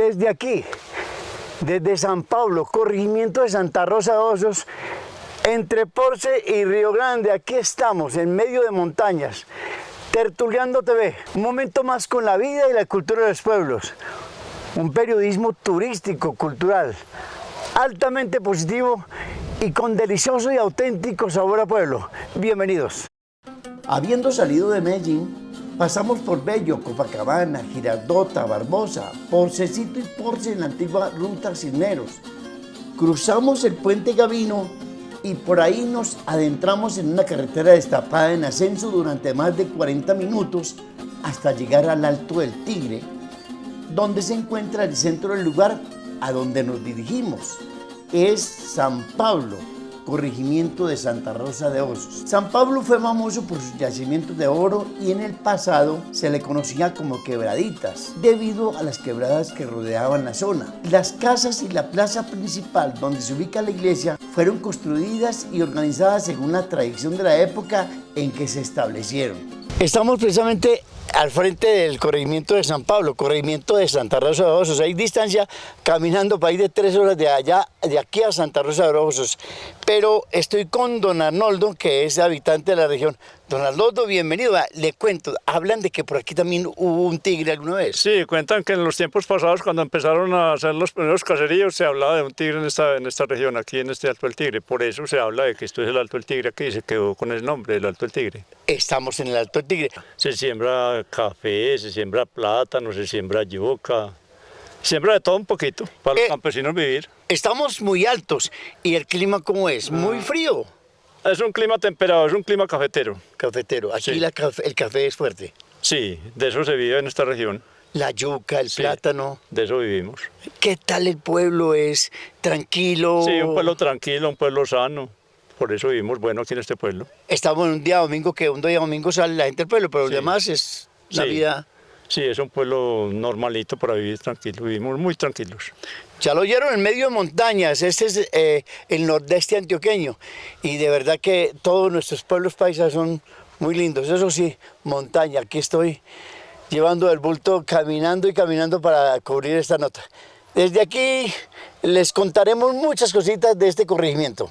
Desde aquí, desde San Pablo, corregimiento de Santa Rosa de Osos, entre Porce y Río Grande, aquí estamos, en medio de montañas, Tertuliano TV, un momento más con la vida y la cultura de los pueblos, un periodismo turístico, cultural, altamente positivo y con delicioso y auténtico sabor a pueblo. Bienvenidos. Habiendo salido de Medellín, pasamos por Bello, Copacabana, Girardota, Barbosa, Porcecito y Porce en la antigua ruta Cisneros. Cruzamos el puente Gavino y por ahí nos adentramos en una carretera destapada en ascenso durante más de 40 minutos hasta llegar al Alto del Tigre, donde se encuentra el centro del lugar a donde nos dirigimos. Es San Pablo, corregimiento de Santa Rosa de Osos. San Pablo fue famoso por sus yacimientos de oro y en el pasado se le conocía como quebraditas, debido a las quebradas que rodeaban la zona. Las casas y la plaza principal donde se ubica la iglesia fueron construidas y organizadas según la tradición de la época en que se establecieron. Estamos precisamente al frente del corregimiento de San Pablo, corregimiento de Santa Rosa de Osos. Hay distancia caminando para ir de 3 horas de aquí a Santa Rosa de Osos. Pero estoy con don Arnoldo, que es habitante de la región. Don Arnoldo, bienvenido. Le cuento, hablan de que por aquí también hubo un tigre alguna vez. Sí, cuentan que en los tiempos pasados, cuando empezaron a hacer los primeros caseríos, se hablaba de un tigre en esta región, aquí en este Alto del Tigre. Por eso se habla de que esto es el Alto del Tigre, aquí se quedó con el nombre del Alto del Tigre. Estamos en el Alto del Tigre. Se siembra café, se siembra plátano, se siembra yuca, se siembra de todo un poquito para los campesinos vivir. Estamos muy altos. ¿Y el clima cómo es? Muy frío. Es un clima temperado, es un clima cafetero. Cafetero. Aquí Sí. el café es fuerte. Sí, de eso se vive en esta región. La yuca, el plátano. De eso vivimos. ¿Qué tal el pueblo? ¿Es tranquilo? Sí, un pueblo tranquilo, un pueblo sano. Por eso vivimos bueno aquí en este pueblo. Estamos en un día domingo, que un día domingo sale la gente del pueblo, pero Sí. lo demás es la Sí. vida. Sí, es un pueblo normalito para vivir tranquilo, vivimos muy tranquilos. Ya lo oyeron, en medio de montañas. Este es el nordeste antioqueño. Y de verdad que todos nuestros pueblos paisas son muy lindos. Eso sí, montaña. Aquí estoy llevando el bulto, caminando y caminando para cubrir esta nota. Desde aquí les contaremos muchas cositas de este corregimiento.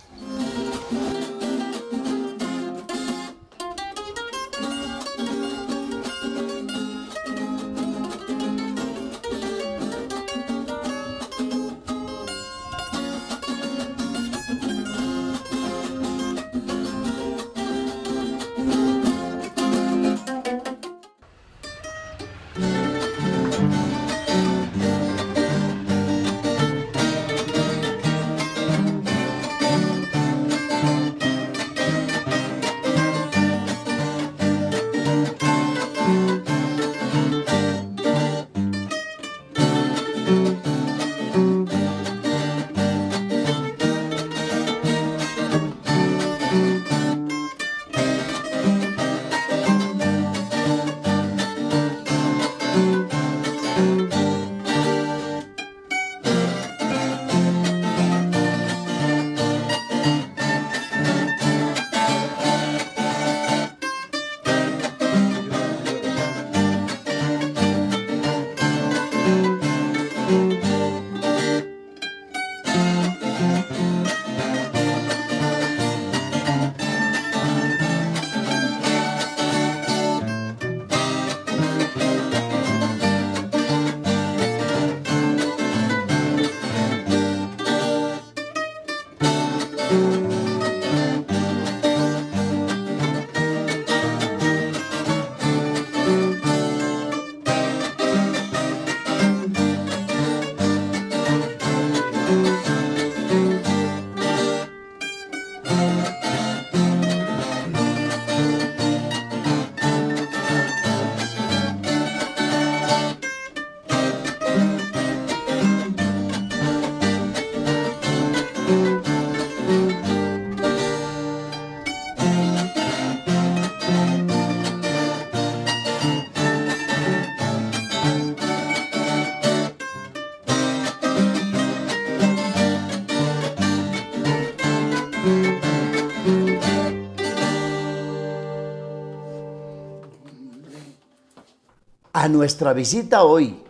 A nuestra visita hoy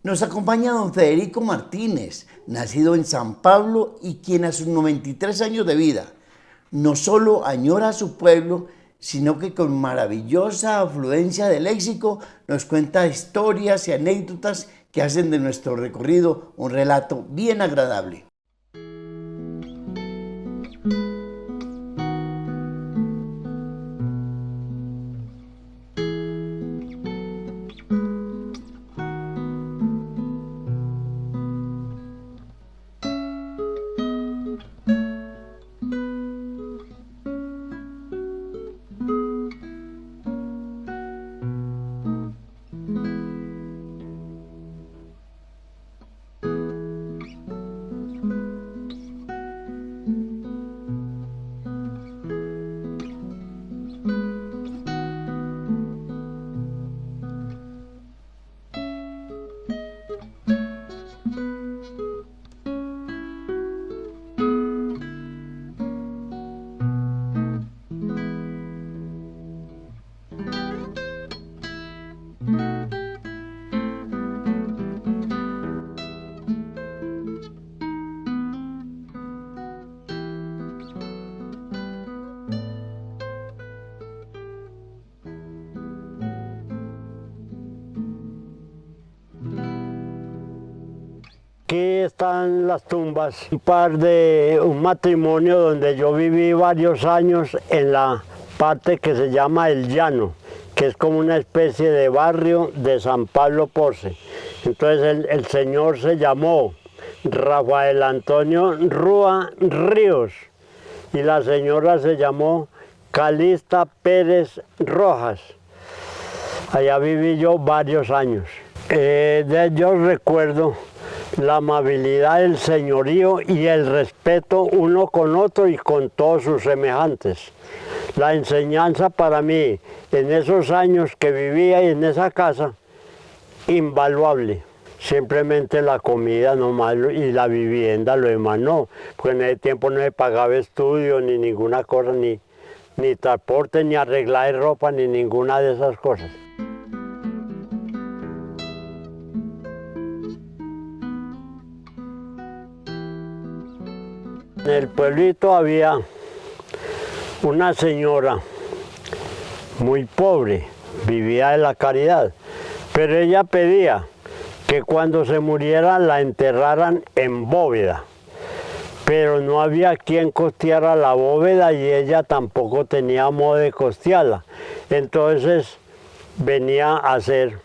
Nos acompaña don Federico Martínez, nacido en San Pablo y quien a sus 93 años de vida no solo añora a su pueblo, sino que con maravillosa afluencia de léxico nos cuenta historias y anécdotas que hacen de nuestro recorrido un relato bien agradable. Aquí están las tumbas, un matrimonio donde yo viví varios años en la parte que se llama El Llano, que es como una especie de barrio de San Pablo Porce. Entonces el señor se llamó Rafael Antonio Rúa Ríos y la señora se llamó Calista Pérez Rojas. Allá viví yo varios años. De ellos recuerdo la amabilidad del señorío y el respeto uno con otro y con todos sus semejantes. La enseñanza para mí en esos años que vivía en esa casa, invaluable. Simplemente la comida nomás y la vivienda, lo demás no, porque en ese tiempo no se pagaba estudio ni ninguna cosa, ni transporte, ni arreglar ropa, ni ninguna de esas cosas. En el pueblito había una señora muy pobre, vivía de la caridad, pero ella pedía que cuando se muriera la enterraran en bóveda, pero no había quien costeara la bóveda y ella tampoco tenía modo de costearla. Entonces venía a hacer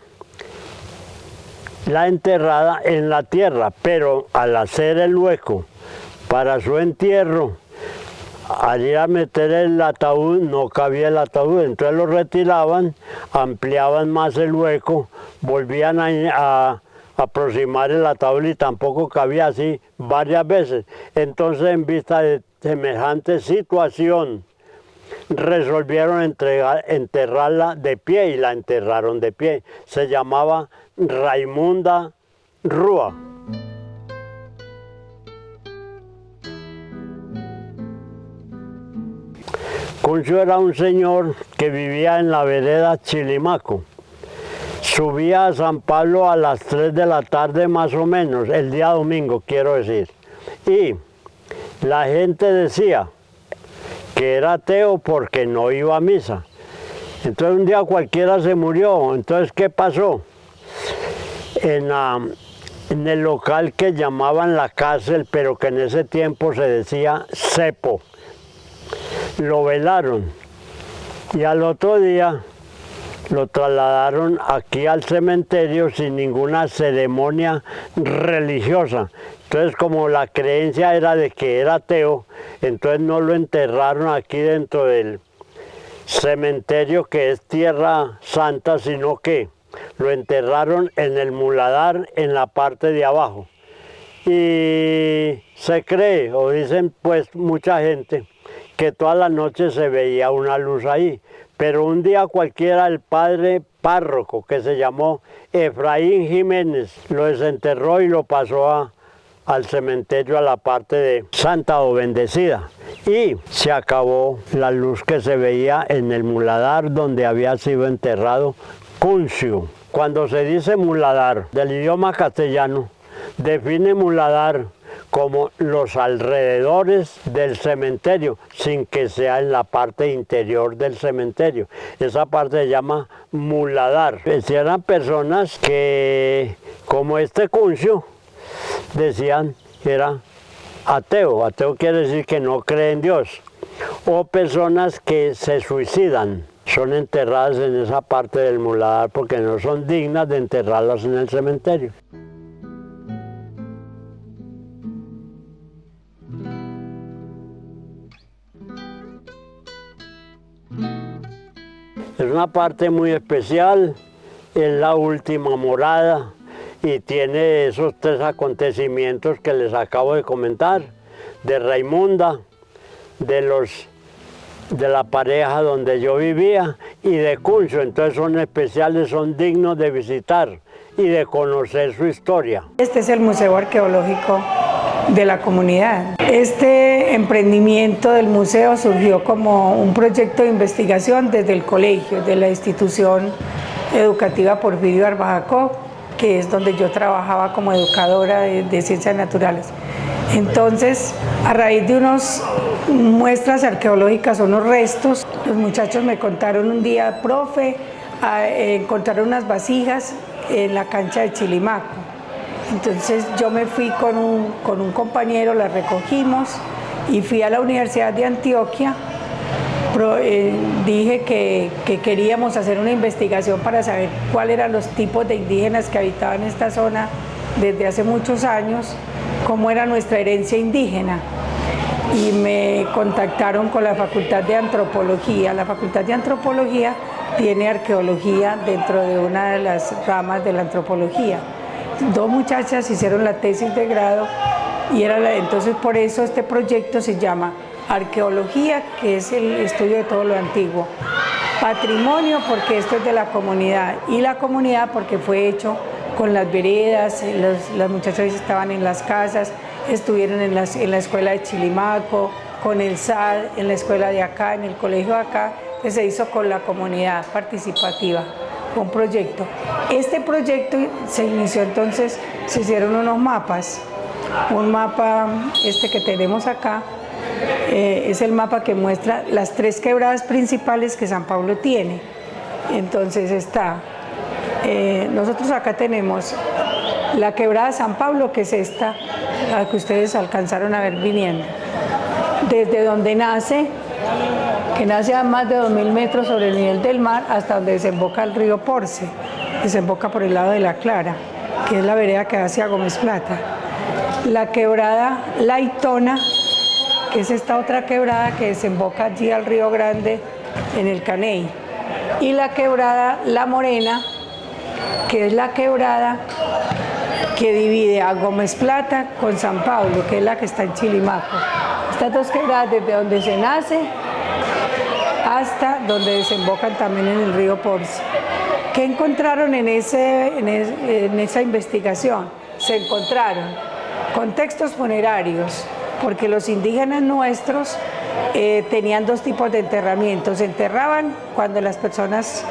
la enterrada en la tierra, pero al hacer el hueco para su entierro, al ir a meter el ataúd, no cabía el ataúd, entonces lo retiraban, ampliaban más el hueco, volvían a aproximar el ataúd y tampoco cabía, así varias veces. Entonces, en vista de semejante situación, resolvieron enterrarla de pie y la enterraron de pie. Se llamaba Raimunda Rúa. Cuncio era un señor que vivía en la vereda Chilimaco. Subía a San Pablo a las 3 de la tarde más o menos, el día domingo quiero decir. Y la gente decía que era ateo porque no iba a misa. Entonces un día cualquiera se murió. Entonces, ¿qué pasó? En el local que llamaban la cárcel, pero que en ese tiempo se decía cepo, lo velaron y al otro día lo trasladaron aquí al cementerio sin ninguna ceremonia religiosa. Entonces, como la creencia era de que era ateo, entonces no lo enterraron aquí dentro del cementerio que es Tierra Santa, sino que lo enterraron en el muladar en la parte de abajo. Y se cree, o dicen pues mucha gente, que todas las noches se veía una luz ahí. Pero un día cualquiera el padre párroco, que se llamó Efraín Jiménez, lo desenterró y lo pasó al cementerio a la parte de Santa o Bendecida. Y se acabó la luz que se veía en el muladar donde había sido enterrado Cuncio. Cuando se dice muladar del idioma castellano, define muladar como los alrededores del cementerio, sin que sea en la parte interior del cementerio. Esa parte se llama muladar. Eran personas que, como este Cuncio, decían que era ateo. Ateo quiere decir que no cree en Dios. O personas que se suicidan. Son enterradas en esa parte del muladar porque no son dignas de enterrarlas en el cementerio. Es una parte muy especial, es la última morada y tiene esos 3 acontecimientos que les acabo de comentar, de Raimunda, de la pareja donde yo vivía y de Cuncio. Entonces son especiales, son dignos de visitar y de conocer su historia. Este es el Museo Arqueológico de la comunidad. Este emprendimiento del museo surgió como un proyecto de investigación desde el colegio, de la institución educativa Porfirio Arbajacó, que es donde yo trabajaba como educadora de ciencias naturales. Entonces, a raíz de unas muestras arqueológicas, unos restos, los muchachos me contaron un día, profe, encontraron unas vasijas en la cancha de Chilimaco. Entonces yo me fui con un compañero, las recogimos y fui a la Universidad de Antioquia. Dije que queríamos hacer una investigación para saber cuáles eran los tipos de indígenas que habitaban esta zona desde hace muchos años, cómo era nuestra herencia indígena. Y me contactaron con la Facultad de Antropología. La Facultad de Antropología tiene arqueología dentro de una de las ramas de la antropología. 2 muchachas hicieron la tesis de grado y entonces por eso este proyecto se llama Arqueología, que es el estudio de todo lo antiguo. Patrimonio, porque esto es de la comunidad, y la comunidad porque fue hecho con las veredas, las muchachas estaban en las casas, estuvieron en la escuela de Chilimaco, con el SAD, en la escuela de acá, en el colegio de acá, que se hizo con la comunidad participativa, un proyecto. Este proyecto se inició entonces, se hicieron unos mapas. Un mapa, este que tenemos acá, es el mapa que muestra las 3 quebradas principales que San Pablo tiene. Entonces está, nosotros acá tenemos la quebrada San Pablo, que es esta, la que ustedes alcanzaron a ver viniendo. Desde donde nace, que nace a más de 2000 metros sobre el nivel del mar, hasta donde desemboca el río Porce, desemboca por el lado de La Clara, que es la vereda que va hacia Gómez Plata. La quebrada La Itona, que es esta otra quebrada que desemboca allí al Río Grande en el Caney. Y la quebrada La Morena, que es la quebrada que divide a Gómez Plata con San Pablo, que es la que está en Chilimaco. Estas 2 quebradas desde donde se nace hasta donde desembocan también en el río Porce. ¿Qué encontraron en esa investigación? Se encontraron contextos funerarios, porque los indígenas nuestros tenían 2 tipos de enterramientos. Se enterraban cuando las personas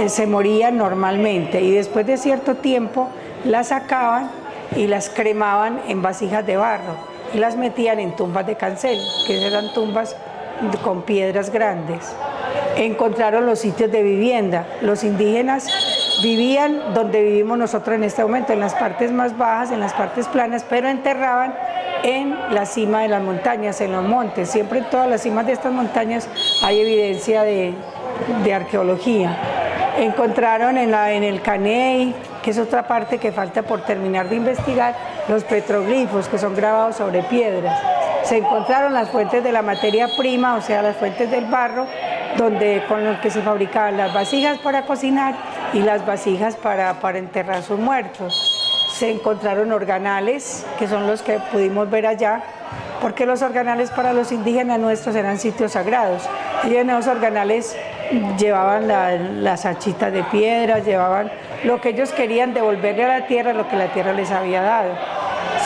se morían normalmente y después de cierto tiempo las sacaban y las cremaban en vasijas de barro y las metían en tumbas de cancel, que eran tumbas con piedras grandes. Encontraron los sitios de vivienda. Los indígenas vivían donde vivimos nosotros en este momento, en las partes más bajas, en las partes planas, pero enterraban en la cima de las montañas, en los montes. Siempre en todas las cimas de estas montañas hay evidencia de arqueología. Encontraron en el Caney, que es otra parte que falta por terminar de investigar, los petroglifos, que son grabados sobre piedras. Se encontraron las fuentes de la materia prima, o sea, las fuentes del barro, con los que se fabricaban las vasijas para cocinar y las vasijas para enterrar sus muertos. Se encontraron organales, que son los que pudimos ver allá, porque los organales para los indígenas nuestros eran sitios sagrados. Y en esos organales llevaban las hachitas de piedra, llevaban lo que ellos querían devolverle a la tierra, lo que la tierra les había dado.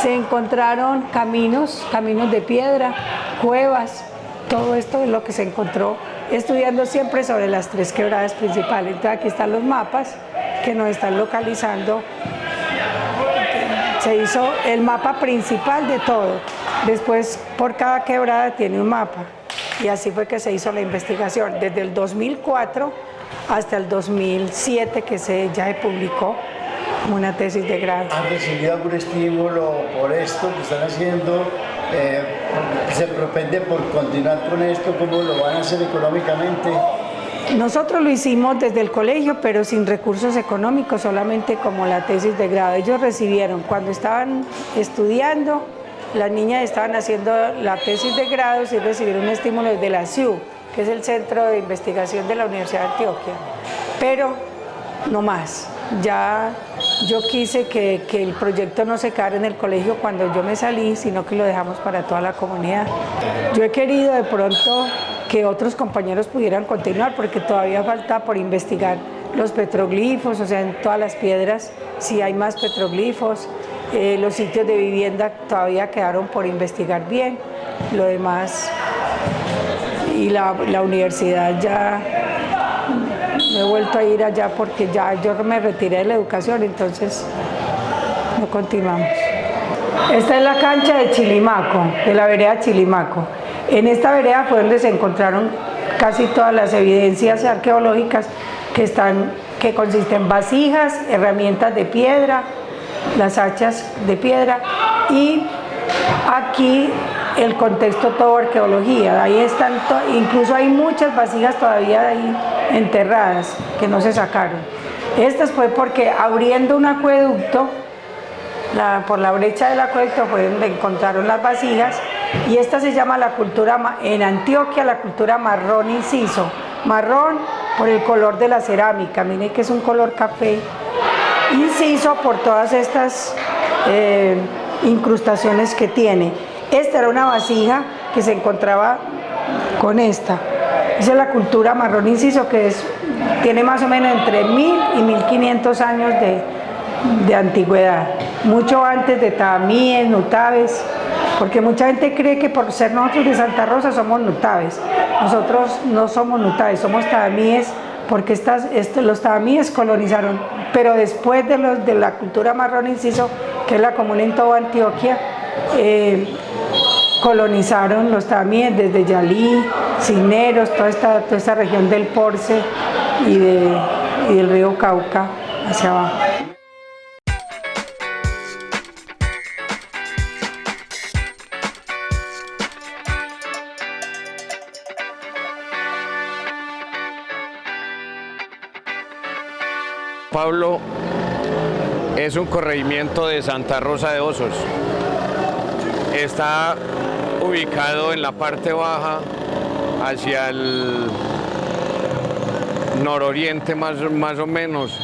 Se encontraron caminos de piedra, cuevas, todo esto es lo que se encontró estudiando siempre sobre las 3 quebradas principales. Entonces aquí están los mapas que nos están localizando. Se hizo el mapa principal de todo. Después, por cada quebrada tiene un mapa. Y así fue que se hizo la investigación, desde el 2004 hasta el 2007, que ya se publicó como una tesis de grado. ¿Han recibido algún estímulo por esto que están haciendo? ¿Se propende por continuar con esto? ¿Cómo lo van a hacer económicamente? Nosotros lo hicimos desde el colegio, pero sin recursos económicos, solamente como la tesis de grado. Ellos recibieron, cuando estaban estudiando, las niñas estaban haciendo la tesis de grado y recibieron un estímulo desde la CIU, que es el Centro de Investigación de la Universidad de Antioquia. Pero no más. Ya yo quise que el proyecto no se quedara en el colegio cuando yo me salí, sino que lo dejamos para toda la comunidad. Yo he querido de pronto que otros compañeros pudieran continuar, porque todavía falta por investigar los petroglifos, o sea, en todas las piedras, si hay más petroglifos. Los sitios de vivienda todavía quedaron por investigar bien, lo demás, y la universidad ya no he vuelto a ir allá porque ya yo me retiré de la educación, entonces no continuamos. Esta es la cancha de Chilimaco, de la vereda Chilimaco. En esta vereda fue donde se encontraron casi todas las evidencias arqueológicas que consisten en vasijas, herramientas de piedra, las hachas de piedra, y aquí el contexto todo arqueología. Ahí están, incluso hay muchas vasijas todavía ahí enterradas que no se sacaron. Estas fue porque abriendo un acueducto, por la brecha del acueducto fue donde encontraron las vasijas, y esta se llama la cultura, en Antioquia, la cultura marrón inciso. Marrón por el color de la cerámica, miren que es un color café. Inciso por todas estas incrustaciones que tiene. Esta era una vasija que se encontraba con esta. Esa es la cultura marrón inciso, que tiene más o menos entre 1000 y 1500 años de antigüedad. Mucho antes de Tahamíes, Nutaves, porque mucha gente cree que por ser nosotros de Santa Rosa somos Nutaves. Nosotros no somos Nutaves, somos Tahamíes, porque los Tahamíes colonizaron, pero después de la cultura marrón inciso, que es la común en toda Antioquia, colonizaron los Tahamíes desde Yalí, Cisneros, toda esta región del Porce y del río Cauca hacia abajo. Pablo es un corregimiento de Santa Rosa de Osos. Está ubicado en la parte baja, hacia el nororiente más o menos,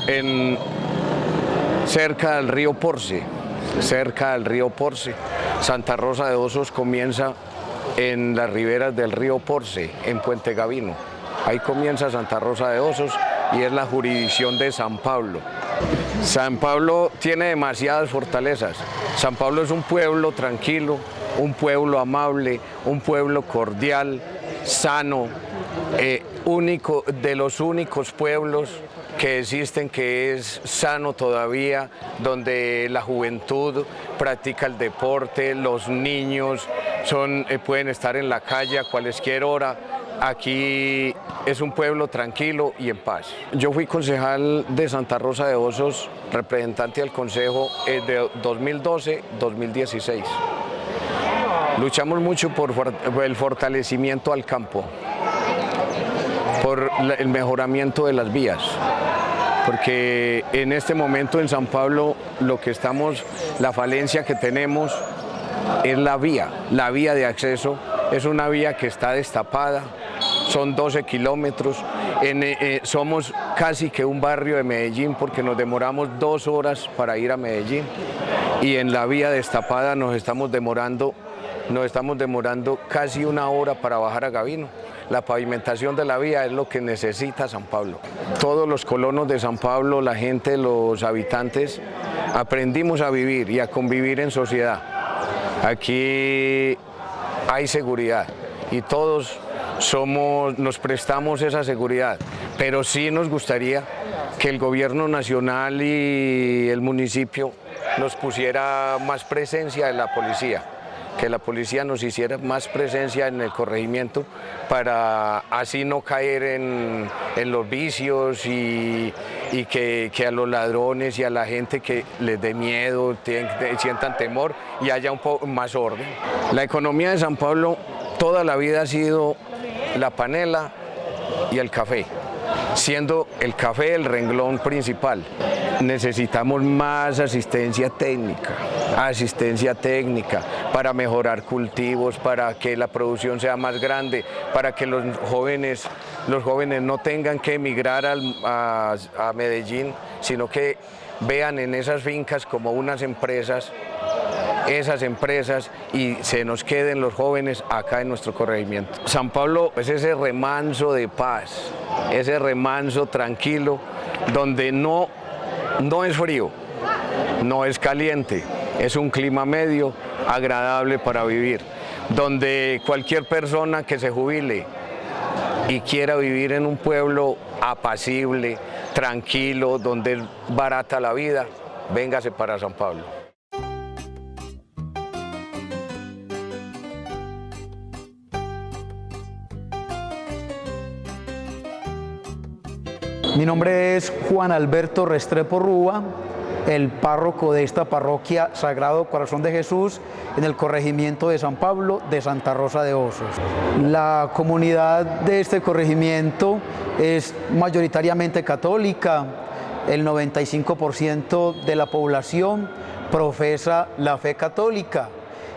cerca del río Porce. Santa Rosa de Osos comienza en las riberas del río Porce, en Puente Gavino. Ahí comienza Santa Rosa de Osos y es la jurisdicción de San Pablo. San Pablo tiene demasiadas fortalezas. San Pablo es un pueblo tranquilo, un pueblo amable, un pueblo cordial, sano, único, de los únicos pueblos que existen que es sano todavía, donde la juventud practica el deporte, los niños pueden estar en la calle a cualquier hora. Aquí es un pueblo tranquilo y en paz. Yo fui concejal de Santa Rosa de Osos, representante del consejo de 2012-2016. Luchamos mucho por el fortalecimiento al campo, por el mejoramiento de las vías, porque en este momento en San Pablo la falencia que tenemos es la vía de acceso. Es una vía que está destapada, son 12 kilómetros, somos casi que un barrio de Medellín porque nos demoramos 2 horas para ir a Medellín, y en la vía destapada nos estamos demorando casi 1 hora para bajar a Gavino. La pavimentación de la vía es lo que necesita San Pablo. Todos los colonos de San Pablo, la gente, los habitantes, aprendimos a vivir y a convivir en sociedad. Aquí hay seguridad y todos nos prestamos esa seguridad, pero sí nos gustaría que el gobierno nacional y el municipio nos pusiera más presencia en la policía, que la policía nos hiciera más presencia en el corregimiento para así no caer en los vicios y que a los ladrones y a la gente que les dé miedo, sientan temor y haya un poco más orden. La economía de San Pablo toda la vida ha sido la panela y el café, siendo el café el renglón principal. Necesitamos más asistencia técnica para mejorar cultivos, para que la producción sea más grande, para que los jóvenes no tengan que emigrar a Medellín, sino que vean en esas fincas como unas empresas, y se nos queden los jóvenes acá en nuestro corregimiento. San Pablo es ese remanso de paz, ese remanso tranquilo, donde no es frío, no es caliente, es un clima medio, agradable para vivir, donde cualquier persona que se jubile y quiera vivir en un pueblo apacible, tranquilo, donde es barata la vida, véngase para San Pablo. Mi nombre es Juan Alberto Restrepo Rúa, el párroco de esta parroquia Sagrado Corazón de Jesús en el corregimiento de San Pablo de Santa Rosa de Osos. La comunidad de este corregimiento es mayoritariamente católica. El 95% de la población profesa la fe católica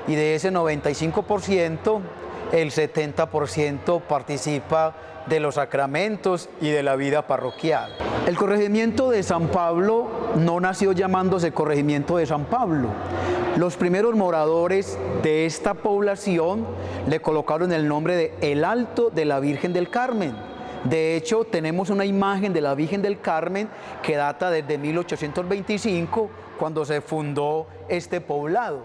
y de ese 95% el 70% participa de los sacramentos y de la vida parroquial. El corregimiento de San Pablo no nació llamándose corregimiento de San Pablo. Los primeros moradores de esta población le colocaron el nombre de El Alto de la Virgen del Carmen. De hecho, tenemos una imagen de la Virgen del Carmen que data desde 1825, cuando se fundó este poblado.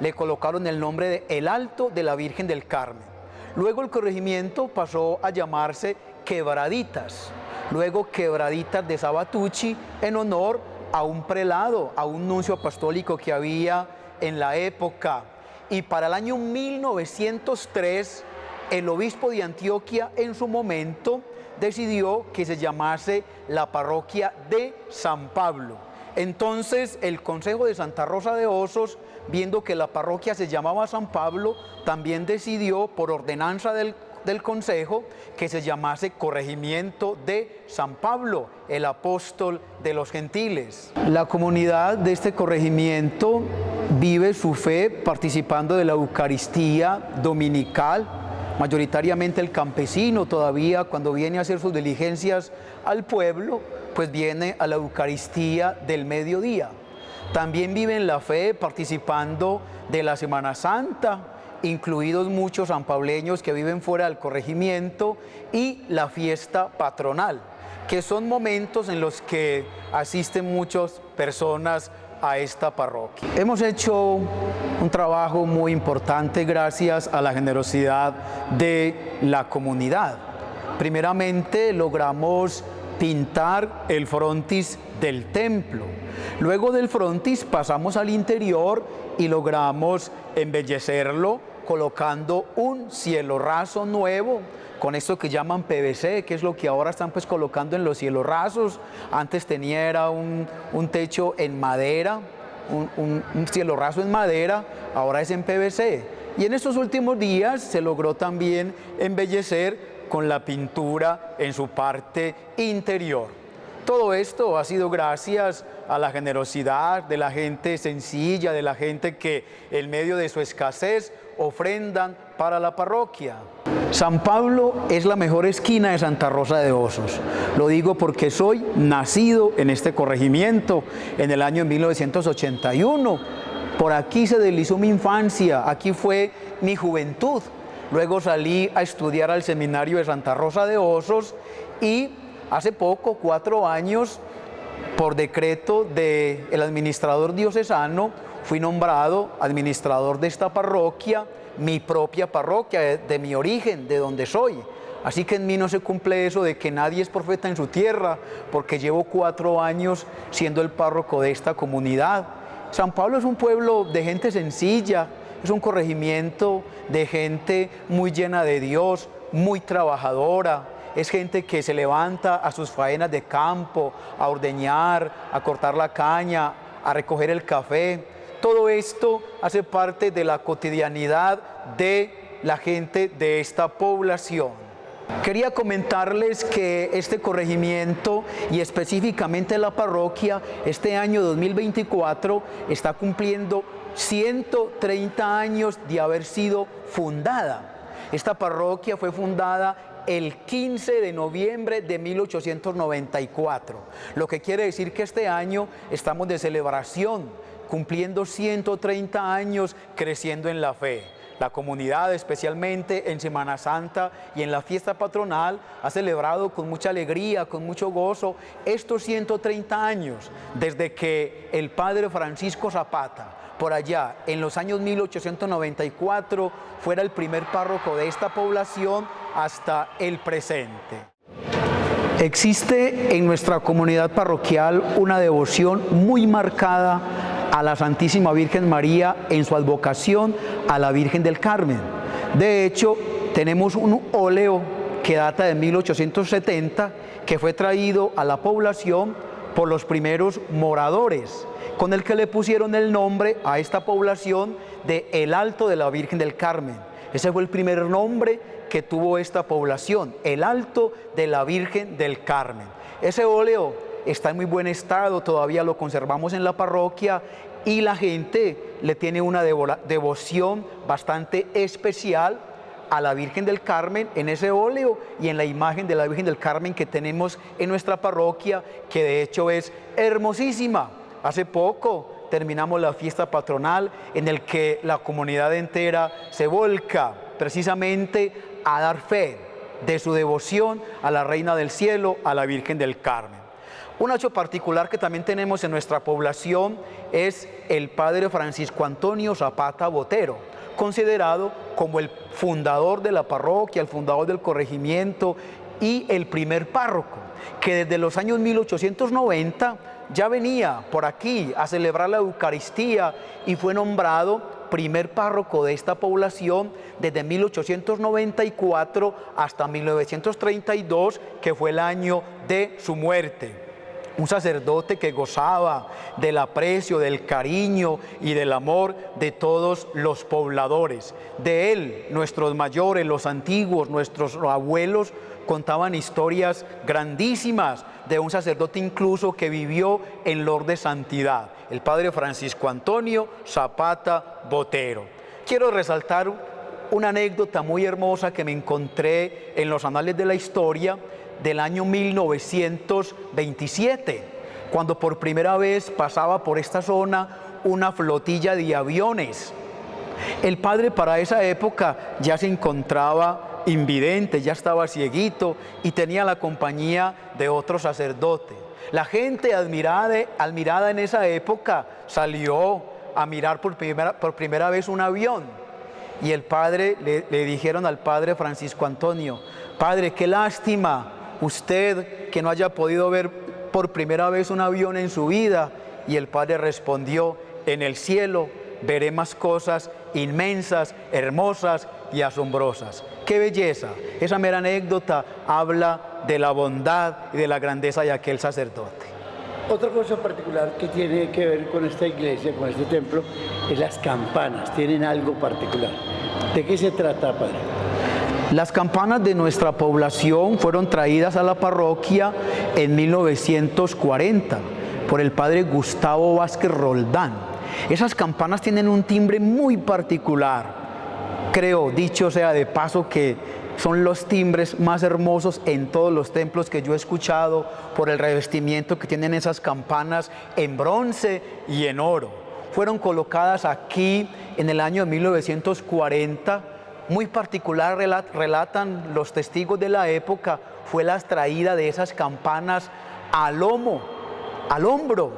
Le colocaron el nombre de El Alto de la Virgen del Carmen. Luego el corregimiento pasó a llamarse Quebraditas, luego Quebraditas de Sabatucci, en honor a un prelado, a un nuncio apostólico que había en la época. Y para el año 1903, el obispo de Antioquia en su momento decidió que se llamase la parroquia de San Pablo. Entonces el Consejo de Santa Rosa de Osos, viendo que la parroquia se llamaba San Pablo, también decidió por ordenanza del Consejo que se llamase Corregimiento de San Pablo, el apóstol de los gentiles. La comunidad de este corregimiento vive su fe participando de la Eucaristía dominical. Mayoritariamente el campesino todavía, cuando viene a hacer sus diligencias al pueblo, pues viene a la Eucaristía del mediodía. También viven la fe participando de la Semana Santa, incluidos muchos sanpableños que viven fuera del corregimiento, y la fiesta patronal, que son momentos en los que asisten muchas personas a esta parroquia. Hemos hecho un trabajo muy importante gracias a la generosidad de la comunidad. Primeramente logramos pintar el frontis del templo. Luego del frontis pasamos al interior y logramos embellecerlo colocando un cielo raso nuevo con esto que llaman PVC, que es lo que ahora están pues colocando en los cielos rasos. Antes era un techo en madera, un cielo raso en madera, ahora es en PVC. Y en estos últimos días se logró también embellecer con la pintura en su parte interior. Todo esto ha sido gracias a la generosidad de la gente sencilla, de la gente que en medio de su escasez ofrendan para la parroquia. San Pablo es la mejor esquina de Santa Rosa de Osos. Lo digo porque soy nacido en este corregimiento en el año 1981. Por aquí se deslizó mi infancia, aquí fue mi juventud. Luego salí a estudiar al seminario de Santa Rosa de Osos y hace poco, 4 años, por decreto del administrador diocesano, fui nombrado administrador de esta parroquia mi propia parroquia, de mi origen, de donde soy. Así que en mí no se cumple eso de que nadie es profeta en su tierra, porque llevo 4 años siendo el párroco de esta comunidad. San Pablo es un pueblo de gente sencilla, es un corregimiento de gente muy llena de Dios, muy trabajadora. Es gente que se levanta a sus faenas de campo, a ordeñar, a cortar la caña, a recoger el café. Todo esto hace parte de la cotidianidad de la gente de esta población. Quería comentarles que este corregimiento y específicamente la parroquia este año 2024 está cumpliendo 130 años de haber sido fundada. Esta parroquia fue fundada el 15 de noviembre de 1894, lo que quiere decir que este año estamos de celebración, cumpliendo 130 años creciendo en la fe. La comunidad, especialmente en Semana Santa y en la fiesta patronal, ha celebrado con mucha alegría, con mucho gozo, estos 130 años, desde que el padre Francisco Zapata, por allá en los años 1894, fuera el primer párroco de esta población hasta el presente. Existe en nuestra comunidad parroquial una devoción muy marcada a la Santísima Virgen María en su advocación a la Virgen del Carmen. De hecho, tenemos un óleo que data de 1870 que fue traído a la población por los primeros moradores, con el que le pusieron el nombre a esta población de El Alto de la Virgen del Carmen. Ese fue el primer nombre que tuvo esta población, El Alto de la Virgen del Carmen. Ese óleo está en muy buen estado, todavía lo conservamos en la parroquia y la gente le tiene una devoción bastante especial a la Virgen del Carmen en ese óleo y en la imagen de la Virgen del Carmen que tenemos en nuestra parroquia, que de hecho es hermosísima. Hace poco terminamos la fiesta patronal en el que la comunidad entera se volca precisamente a dar fe de su devoción a la Reina del Cielo, a la Virgen del Carmen. Un hecho particular que también tenemos en nuestra población es el padre Francisco Antonio Zapata Botero, considerado como el fundador de la parroquia, el fundador del corregimiento y el primer párroco, que desde los años 1890 ya venía por aquí a celebrar la Eucaristía y fue nombrado primer párroco de esta población desde 1894 hasta 1932, que fue el año de su muerte. Un sacerdote que gozaba del aprecio, del cariño y del amor de todos los pobladores. De él, nuestros mayores, los antiguos, nuestros abuelos contaban historias grandísimas de un sacerdote incluso que vivió en lor de santidad, el padre Francisco Antonio Zapata Botero. Quiero resaltar una anécdota muy hermosa que me encontré en los anales de la historia del año 1927, cuando por primera vez pasaba por esta zona una flotilla de aviones. El padre para esa época ya se encontraba invidente, ya estaba cieguito y tenía la compañía de otro sacerdote. La gente admirada en esa época salió a mirar por primera vez un avión y el padre le dijeron al padre Francisco Antonio: padre, qué lástima usted que no haya podido ver por primera vez un avión en su vida. Y el padre respondió: en el cielo veré más cosas inmensas, hermosas y asombrosas. ¡Qué belleza! Esa mera anécdota habla de la bondad y de la grandeza de aquel sacerdote. Otra cosa particular que tiene que ver con esta iglesia, con este templo, es las campanas. Tienen algo particular. ¿De qué se trata, padre? Las campanas de nuestra población fueron traídas a la parroquia en 1940 por el padre Gustavo Vázquez Roldán. Esas campanas tienen un timbre muy particular. Creo, dicho sea de paso, que son los timbres más hermosos en todos los templos que yo he escuchado por el revestimiento que tienen esas campanas en bronce y en oro. Fueron colocadas aquí en el año 1940. Muy particular, relatan los testigos de la época, fue la traída de esas campanas al hombro,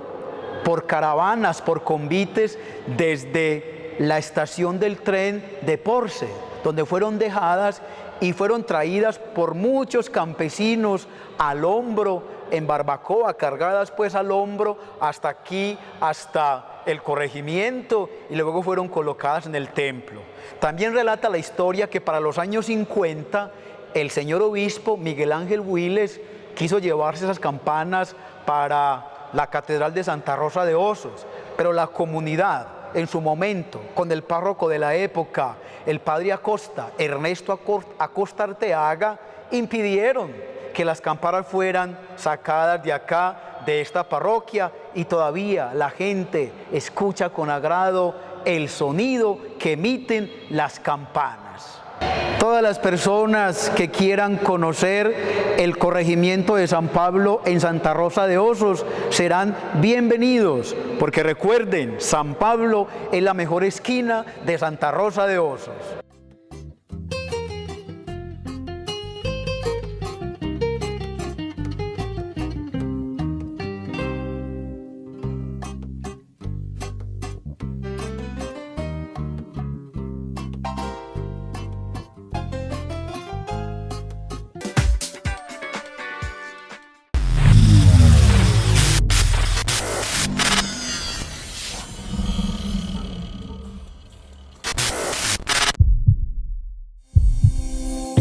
por caravanas, por convites desde la estación del tren de Porce, donde fueron dejadas y fueron traídas por muchos campesinos al hombro, en barbacoa, cargadas pues al hombro hasta aquí, hasta el corregimiento, y luego fueron colocadas en el templo. También relata la historia que para los años 50 el señor obispo Miguel Ángel Huiles quiso llevarse esas campanas para la Catedral de Santa Rosa de Osos, pero la comunidad en su momento, con el párroco de la época, el padre Acosta, Ernesto Acosta Arteaga, impidieron que las campanas fueran sacadas de acá, de esta parroquia, y todavía la gente escucha con agrado el sonido que emiten las campanas. Todas las personas que quieran conocer el corregimiento de San Pablo en Santa Rosa de Osos serán bienvenidos, porque recuerden, San Pablo es la mejor esquina de Santa Rosa de Osos.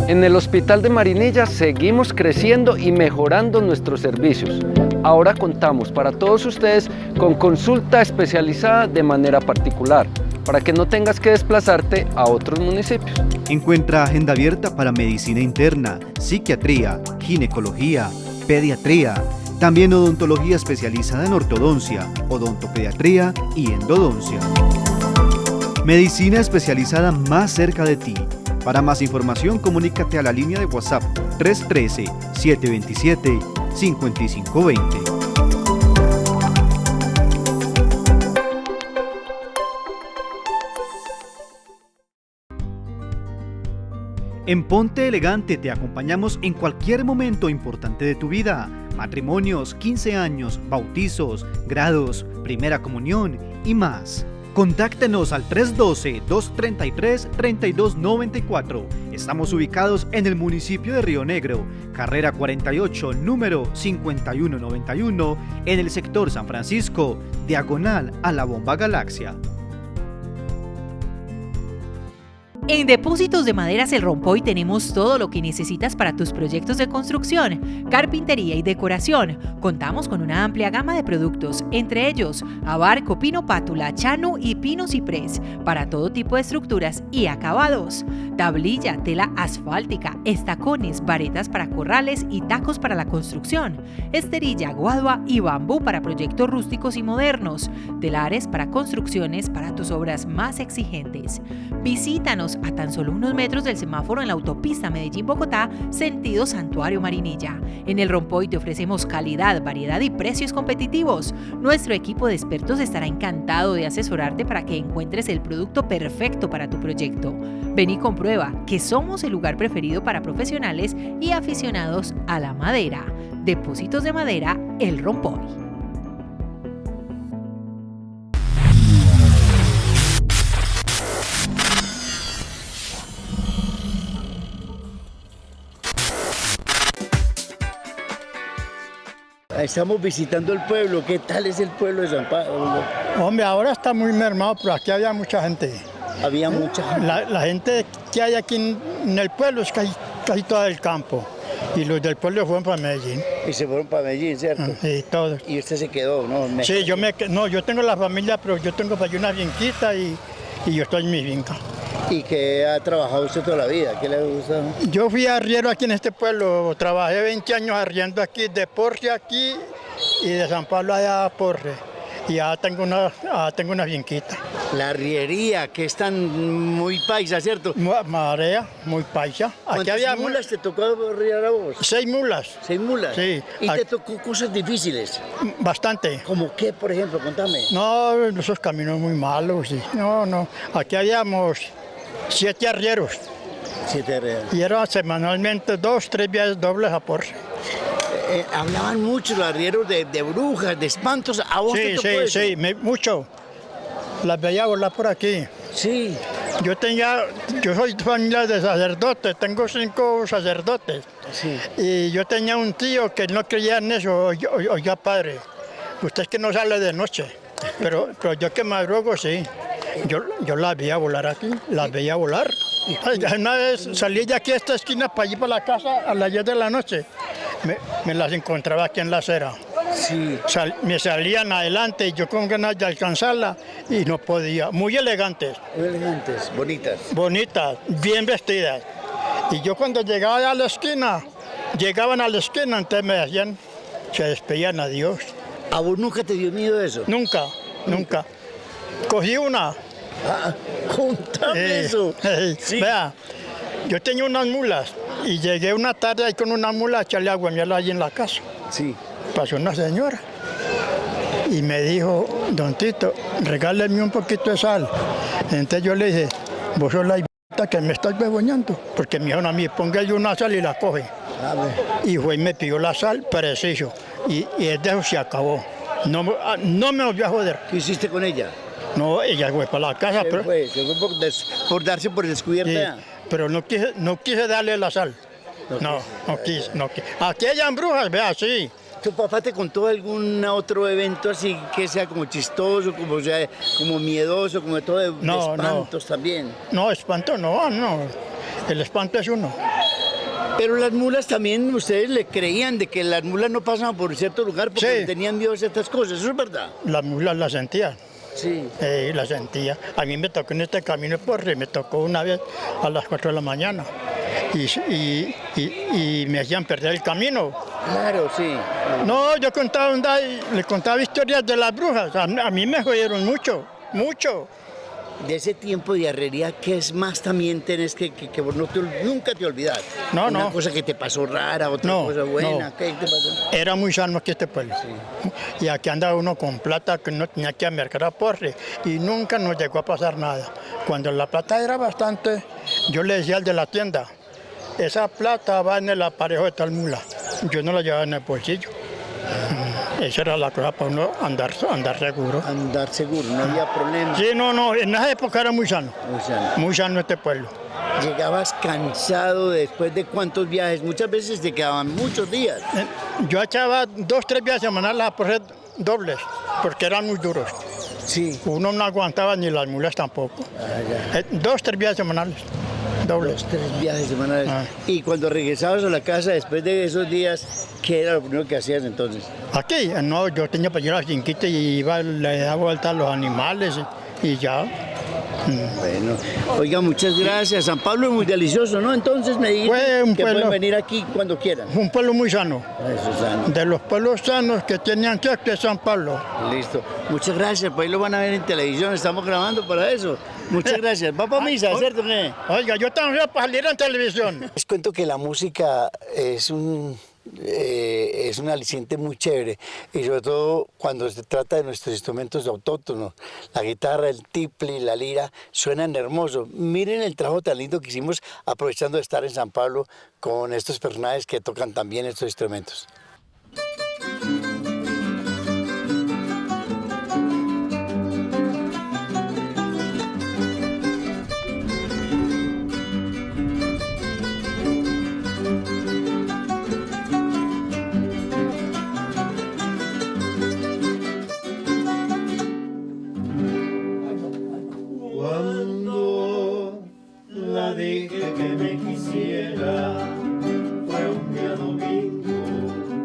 En el Hospital de Marinilla seguimos creciendo y mejorando nuestros servicios. Ahora contamos para todos ustedes con consulta especializada de manera particular, para que no tengas que desplazarte a otros municipios. Encuentra agenda abierta para medicina interna, psiquiatría, ginecología, pediatría, también odontología especializada en ortodoncia, odontopediatría y endodoncia. Medicina especializada más cerca de ti. Para más información, comunícate a la línea de WhatsApp 313-727-5520. En Ponte Elegante te acompañamos en cualquier momento importante de tu vida. Matrimonios, 15 años, bautizos, grados, primera comunión y más. Contáctenos al 312-233-3294. Estamos ubicados en el municipio de Río Negro, carrera 48, número 5191, en el sector San Francisco, diagonal a la Bomba Galaxia. En Depósitos de Maderas El Rompoy tenemos todo lo que necesitas para tus proyectos de construcción, carpintería y decoración. Contamos con una amplia gama de productos, entre ellos abarco, pino pátula, chano y pino ciprés, para todo tipo de estructuras y acabados. Tablilla, tela asfáltica, estacones, varetas para corrales y tacos para la construcción. Esterilla, guadua y bambú para proyectos rústicos y modernos. Telares para construcciones para tus obras más exigentes. Visítanos a tan solo unos metros del semáforo en la autopista Medellín-Bogotá, sentido Santuario Marinilla. En El Rompoy te ofrecemos calidad, variedad y precios competitivos. Nuestro equipo de expertos estará encantado de asesorarte para que encuentres el producto perfecto para tu proyecto. Ven y comprueba que somos el lugar preferido para profesionales y aficionados a la madera. Depósitos de Madera El Rompoy. Estamos visitando el pueblo. ¿Qué tal es el pueblo de San Pablo? Hombre, ahora está muy mermado, pero aquí había mucha gente. Había mucha. La gente que hay aquí en el pueblo es casi toda del campo. Y los del pueblo fueron para Medellín. Y se fueron para Medellín, ¿cierto? Sí, todos. Y usted se quedó, ¿no? Sí, yo tengo la familia, pero yo tengo para allí una finquita y yo estoy en mi finca. ¿Y qué ha trabajado usted toda la vida? ¿Qué le gusta? Yo fui arriero aquí en este pueblo, trabajé 20 años arriendo aquí, de Porce aquí y de San Pablo allá a Porce. Y ya tengo una finquita. La arriería, que es tan muy paisa, ¿cierto? Marea, muy paisa. Aquí ¿Cuántas mulas te tocó arriar a vos? 6 mulas. 6 mulas. Sí. ¿Y te tocó cosas difíciles? Bastante. ¿Cómo qué, por ejemplo? Contame. No, esos caminos muy malos. Sí. No. Aquí habíamos 7 arrieros. 7 arrieros. Y eran semanalmente 2, 3 viajes dobles a Porce. Hablaban mucho los arrieros de brujas, de espantos. ¿A vos te tocó eso? Sí, mucho. Las veía volar por aquí. Sí. Yo soy familia de sacerdotes, tengo 5 sacerdotes. Sí. Y yo tenía un tío que no creía en eso. Oiga, padre, usted es que no sale de noche, pero yo que madrugo, sí. Yo las veía volar aquí, las veía volar. Una vez salí de aquí a esta esquina para ir para la casa a las 10 de la noche. Me las encontraba aquí en la acera. Sí. Me salían adelante y yo con ganas de alcanzarla y no podía. Muy elegantes. Muy elegantes, bonitas. Bonitas, bien vestidas. Y yo cuando llegaba a la esquina, llegaban a la esquina, entonces me decían, se despedían a Dios. ¿A vos nunca te dio miedo eso? Nunca. Cogí una. Contame eso. Sí. Vea, yo tenía unas mulas y llegué una tarde ahí con una mula a echarle agua a miel allí en la casa. Sí. Pasó una señora y me dijo, don Tito, regáleme un poquito de sal. Entonces yo le dije, vos sos la que me estás begoñando, porque me dijeron a mí, póngale una sal y la coge. Y fue y me pidió la sal, preciso, y desde eso se acabó. No me volvió a joder. ¿Qué hiciste con ella? No, ella fue para la casa. Se fue por darse por descubierta. Sí, pero no quise darle la sal. No quise. Aquí hayan brujas, vea, sí. ¿Tu papá te contó algún otro evento así que sea como chistoso, como miedoso, como de todo de espantos también? No, espanto no. El espanto es uno. Pero las mulas también, ustedes le creían de que las mulas no pasaban por cierto lugar porque tenían miedo a ciertas cosas, ¿eso es verdad? Las mulas las sentían. Sí. La sentía. A mí me tocó en este camino me tocó una vez a las 4 de la mañana y me hacían perder el camino. Claro, sí. No, yo le contaba historias de las brujas. A mí me jodieron mucho. De ese tiempo de arriería, ¿qué es más también tenés que vos nunca te olvidás? Una cosa que te pasó rara, otra cosa buena, ¿qué te pasó? Era muy sano aquí este pueblo. Sí. Y aquí andaba uno con plata que no tenía que mercar a porre y nunca nos llegó a pasar nada. Cuando la plata era bastante, yo le decía al de la tienda, esa plata va en el aparejo de tal mula. Yo no la llevaba en el bolsillo. Esa era la cosa para uno andar seguro. Andar seguro, no había problema. Sí, no, en esa época era muy sano. Muy sano este pueblo. ¿Llegabas cansado después de cuántos viajes? Muchas veces te quedaban muchos días. Yo echaba 2, 3 viajes semanales a porrer dobles, porque eran muy duros. Sí. Uno no aguantaba ni las mulas tampoco. 2, 3 viajes semanales. Dobles. 2, 3 viajes semanales. Y cuando regresabas a la casa después de esos días, ¿qué era lo primero que hacías entonces? Aquí, no, yo tenía para ir a la finquita y iba, le daba vuelta a los animales y ya. Bueno, oiga, muchas gracias. San Pablo es muy delicioso, ¿no? Entonces me dijiste que pueden venir aquí cuando quieran. Un pueblo muy sano. Eso, sano. De los pueblos sanos que tenían que es San Pablo. Listo. Muchas gracias. Pues ahí lo van a ver en televisión. Estamos grabando para eso. Muchas gracias. ¿Va para misa, cierto? Oiga, yo también voy a salir en televisión. Les cuento que la música es un aliciente muy chévere, y sobre todo cuando se trata de nuestros instrumentos autóctonos. La guitarra, el tiple y la lira suenan hermosos. Miren el trabajo tan lindo que hicimos aprovechando de estar en San Pablo con estos personajes que tocan también estos instrumentos. Dije que me quisiera, fue un día domingo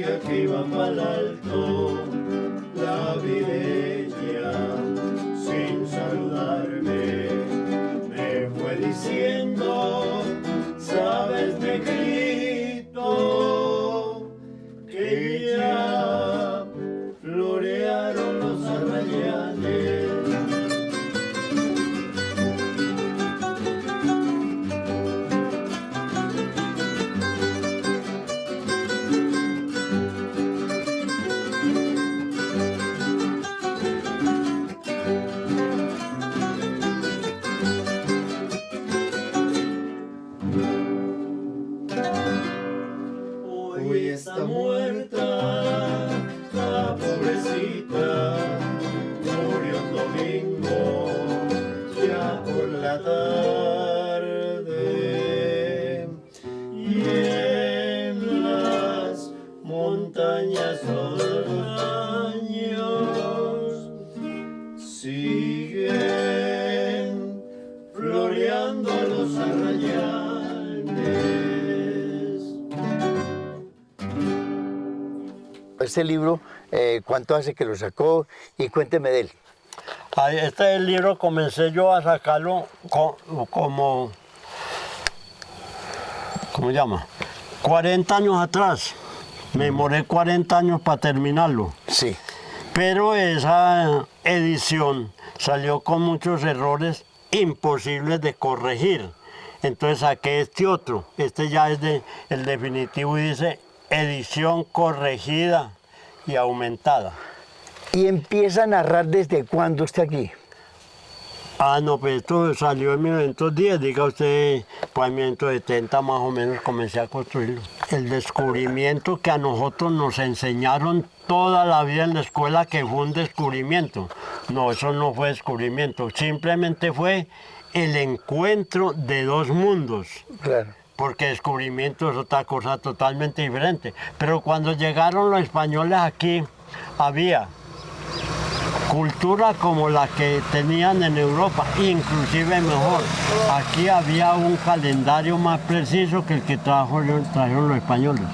día que iba pa'l alto, la videña, sin saludarme, me fue diciendo, sabes, negrito, que ya florearon los arrayanes. Hoy está muerta la pobrecita, murió un domingo ya por la tarde, y en las montañas los años siguen floreando los arrayanes. Este libro, ¿cuánto hace que lo sacó? Y cuénteme de él. Este libro comencé yo a sacarlo como, ¿cómo se llama? 40 años atrás. Me demoré 40 años para terminarlo. Sí. Pero esa edición salió con muchos errores imposibles de corregir. Entonces saqué este otro. Este ya es el definitivo y dice edición corregida y aumentada. ¿Y empieza a narrar desde cuándo está aquí? Ah, no, pues esto salió en 1910, diga usted, pues en 1970 más o menos comencé a construirlo. El descubrimiento que a nosotros nos enseñaron toda la vida en la escuela que fue un descubrimiento. No, eso no fue descubrimiento, simplemente fue el encuentro de dos mundos. Claro. Porque descubrimiento es otra cosa totalmente diferente. Pero cuando llegaron los españoles aquí, había cultura como la que tenían en Europa, inclusive mejor. Aquí había un calendario más preciso que el que trajeron los españoles.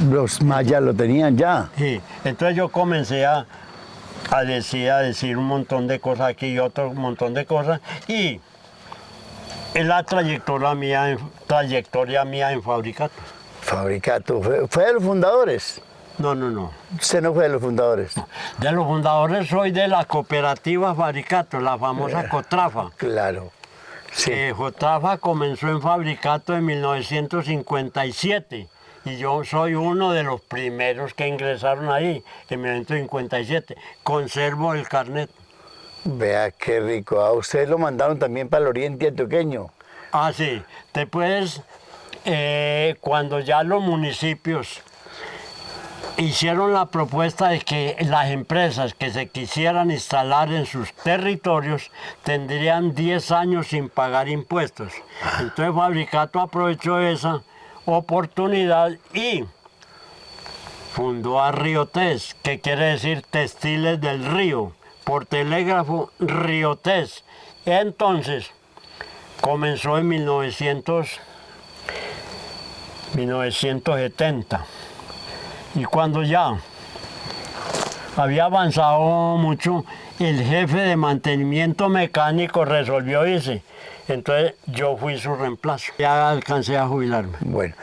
Los mayas lo tenían ya. Sí, entonces yo comencé a decir un montón de cosas aquí y otro montón de cosas, y es la trayectoria mía en Fabricato. Fabricato, ¿fue de los fundadores? No, no, no. Usted no fue de los fundadores. De los fundadores soy de la cooperativa Fabricato, la famosa Cotrafa. Claro. Sí. Cotrafa comenzó en Fabricato en 1957 y yo soy uno de los primeros que ingresaron ahí en 1957. Conservo el carnet. Vea qué rico. A usted lo mandaron también para el oriente antioqueño. Ah, sí. Después, cuando ya los municipios hicieron la propuesta de que las empresas que se quisieran instalar en sus territorios tendrían 10 años sin pagar impuestos. Entonces Fabricato aprovechó esa oportunidad y fundó a Riotés, que quiere decir Textiles del Río, por telégrafo Riotés. Entonces comenzó en 1970. Y cuando ya había avanzado mucho, el jefe de mantenimiento mecánico resolvió irse. Entonces yo fui su reemplazo. Ya alcancé a jubilarme. Bueno,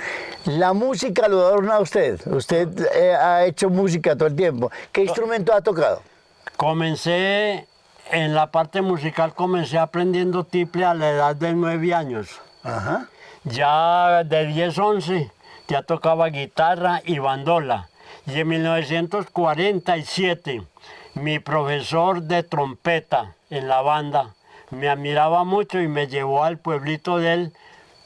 la música lo adorna a usted. Usted ha hecho música todo el tiempo. ¿Qué instrumento ha tocado? Comencé, en la parte musical, comencé aprendiendo tiple a la edad de 9 años. Ajá. Ya de 10, 11, ya tocaba guitarra y bandola. Y en 1947, mi profesor de trompeta en la banda me admiraba mucho y me llevó al pueblito de él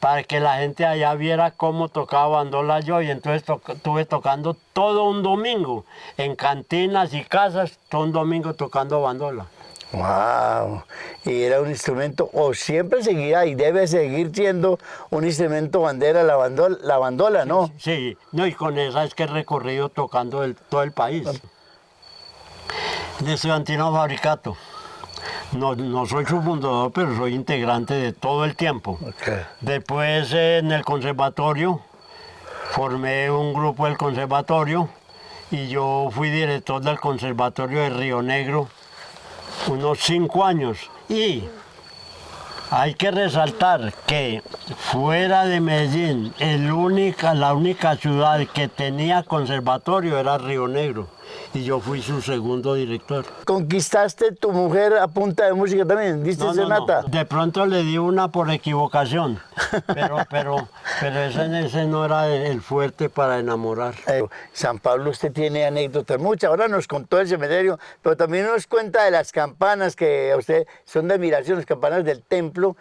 para que la gente allá viera cómo tocaba bandola yo. Y entonces estuve tocando todo un domingo, en cantinas y casas, todo un domingo tocando bandola. ¡Wow! Y era un instrumento, o siempre seguirá y debe seguir siendo un instrumento bandera la bandola, ¿no? Sí, no, y con esa es que he recorrido tocando todo el país. De Estudiantino Fabricato. No soy su fundador, pero soy integrante de todo el tiempo. Okay. Después en el conservatorio formé un grupo del conservatorio y yo fui director del conservatorio de Río Negro unos 5 años. Y hay que resaltar que fuera de Medellín, la única ciudad que tenía conservatorio era Río Negro. Y yo fui su segundo director. ¿Conquistaste tu mujer a punta de música también? ¿Diste serenata? No. De pronto le di una por equivocación, pero ese no era el fuerte para enamorar. San Pablo, usted tiene anécdotas muchas. Ahora nos contó el cementerio, pero también nos cuenta de las campanas que a usted son de admiración, las campanas del templo.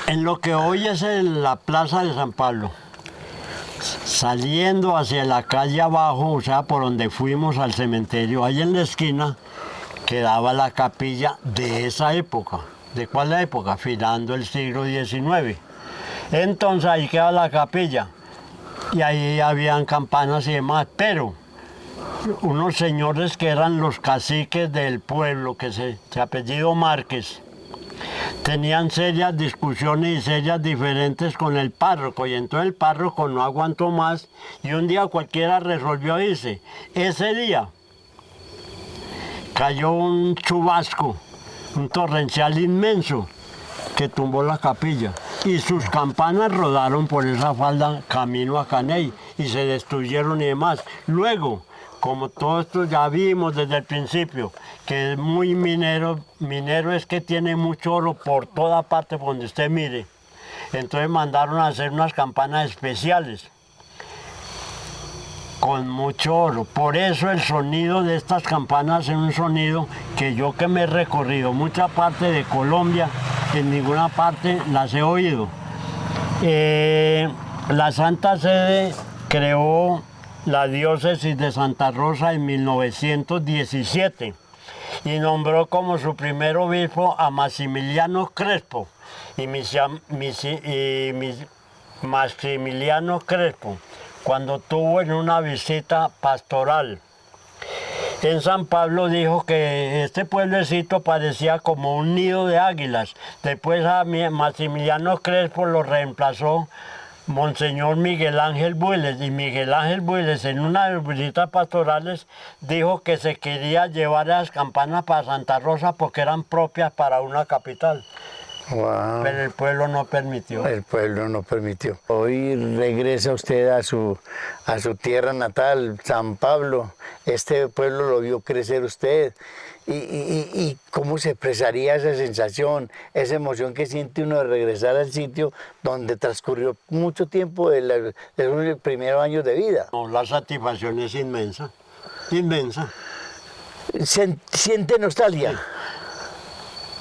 En lo que hoy es la plaza de San Pablo, saliendo hacia la calle abajo, o sea, por donde fuimos al cementerio, ahí en la esquina quedaba la capilla de esa época. ¿De cuál época? Finando el siglo XIX. Entonces ahí quedaba la capilla y ahí habían campanas y demás, pero unos señores que eran los caciques del pueblo, que se apellido Márquez, tenían serias discusiones y serias diferentes con el párroco, y entonces el párroco no aguantó más y un día cualquiera resolvió irse. Ese día cayó un chubasco, un torrencial inmenso que tumbó la capilla y sus campanas rodaron por esa falda camino a Caney y se destruyeron y demás. Luego, como todo esto ya vimos desde el principio, que es muy minero es que tiene mucho oro por toda parte por donde usted mire. Entonces mandaron a hacer unas campanas especiales con mucho oro. Por eso el sonido de estas campanas es un sonido que yo, que me he recorrido mucha parte de Colombia, en ninguna parte las he oído. La Santa Sede creó la diócesis de Santa Rosa en 1917 y nombró como su primer obispo a Maximiliano Crespo. Maximiliano Crespo, cuando tuvo en una visita pastoral en San Pablo, dijo que este pueblecito parecía como un nido de águilas. Después a Maximiliano Crespo lo reemplazó Monseñor Miguel Ángel Builes, y Miguel Ángel Builes en una de las visitas pastorales dijo que se quería llevar las campanas para Santa Rosa porque eran propias para una capital. Wow. Pero el pueblo no permitió. El pueblo no permitió. Hoy regresa usted a su tierra natal, San Pablo. Este pueblo lo vio crecer usted. ¿Y cómo se expresaría esa sensación, esa emoción que siente uno de regresar al sitio donde transcurrió mucho tiempo de los primeros años de vida? No, la satisfacción es inmensa, inmensa. ¿Siente nostalgia? Sí.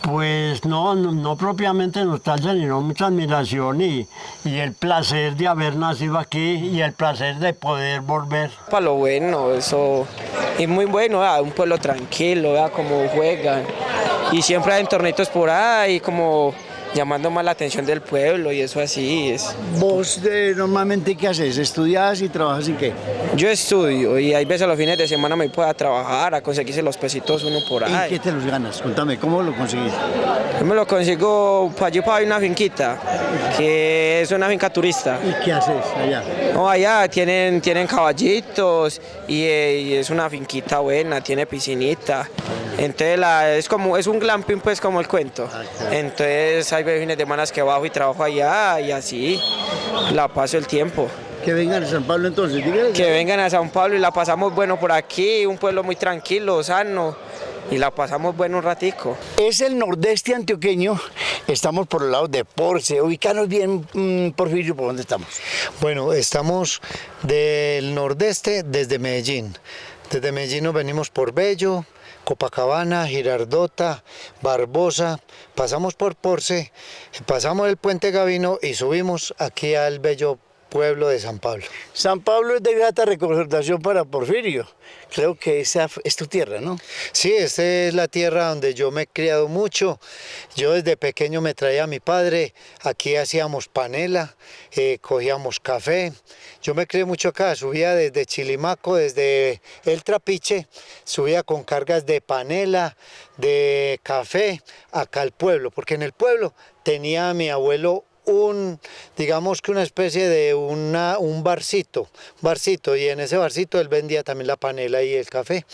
Pues no propiamente nostalgia, sino mucha admiración y el placer de haber nacido aquí y el placer de poder volver. Para lo bueno, eso es muy bueno, un pueblo tranquilo, como juegan y siempre hay torneitos por ahí como llamando más la atención del pueblo y eso así es. ¿Vos normalmente qué haces? ¿Estudias y trabajas en qué? Yo estudio y hay veces a los fines de semana me puedo trabajar, a conseguirse los pesitos uno por ahí. ¿En qué te los ganas? Contame, ¿cómo lo conseguís? Yo me lo consigo para allí para una finquita, que es una finca turista. ¿Y qué haces allá? No, allá tienen caballitos y es una finquita buena, tiene piscinita. Entonces es un glamping pues como el cuento. Entonces hay fines de semana que bajo y trabajo allá y así la paso el tiempo. Que vengan a San Pablo entonces, dígale. Que vengan a San Pablo y la pasamos bueno por aquí, un pueblo muy tranquilo, sano. Y la pasamos bueno un ratico. Es el nordeste antioqueño, estamos por el lado de Porce. Ubicanos bien, Porfirio, ¿por dónde estamos? Bueno, estamos del nordeste desde Medellín. Desde Medellín nos venimos por Bello, Copacabana, Girardota, Barbosa, pasamos por Porce, pasamos el puente Gavino y subimos aquí al bello pueblo de San Pablo. San Pablo es de grata recordación para Porfirio. Creo que esa es tu tierra, ¿no? Sí, esta es la tierra donde yo me he criado mucho. Yo desde pequeño me traía a mi padre, aquí hacíamos panela, cogíamos café. Yo me crié mucho acá, subía desde Chilimaco, desde el Trapiche, subía con cargas de panela, de café, acá al pueblo, porque en el pueblo tenía a mi abuelo digamos que una especie de un barcito, y en ese barcito él vendía también la panela y el café.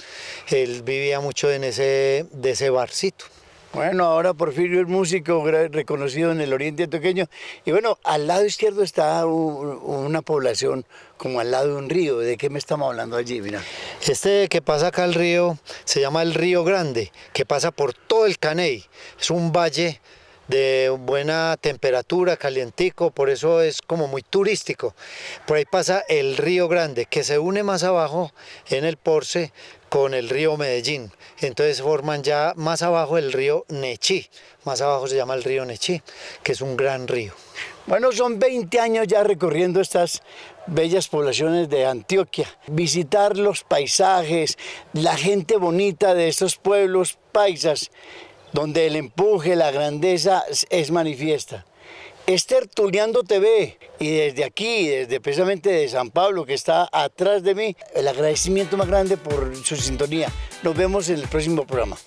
Él vivía mucho de ese barcito. Bueno, ahora Porfirio es músico reconocido en el oriente antioqueño. Y bueno, al lado izquierdo está una población como al lado de un río. ¿De qué me estamos hablando allí? Mira. Este que pasa acá el río se llama el Río Grande, que pasa por todo el Caney. Es un valle de buena temperatura, calientico, por eso es como muy turístico. Por ahí pasa el Río Grande, que se une más abajo en el Porce con el río Medellín. Entonces forman ya más abajo el río Nechí. Más abajo se llama el río Nechí, que es un gran río. Bueno, son 20 años ya recorriendo estas bellas poblaciones de Antioquia. Visitar los paisajes, la gente bonita de estos pueblos paisas, donde el empuje, la grandeza es manifiesta. Es Tertuliando TV y desde aquí, desde precisamente de San Pablo, que está atrás de mí, el agradecimiento más grande por su sintonía. Nos vemos en el próximo programa.